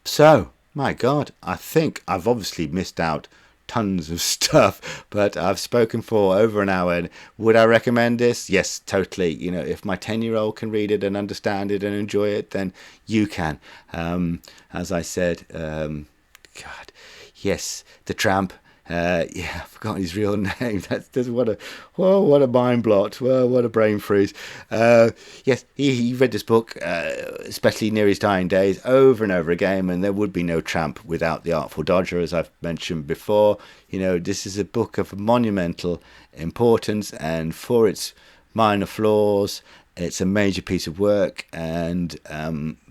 So, my God, I think I've obviously missed out tons of stuff, but I've spoken for over an hour. Would I recommend this? Yes, totally. If my 10-year-old can read it and understand it and enjoy it, then you can. As I said, God, yes, the Tramp. I've forgotten his real name. That's what a mind blot. Well, what a brain freeze. Yes, he read this book, especially near his dying days, over and over again, and there would be no Tramp without The Artful Dodger, as I've mentioned before. This is a book of monumental importance, and for its minor flaws, it's a major piece of work, and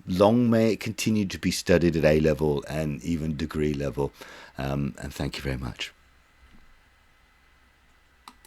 long may it continue to be studied at A level and even degree level. And thank you very much.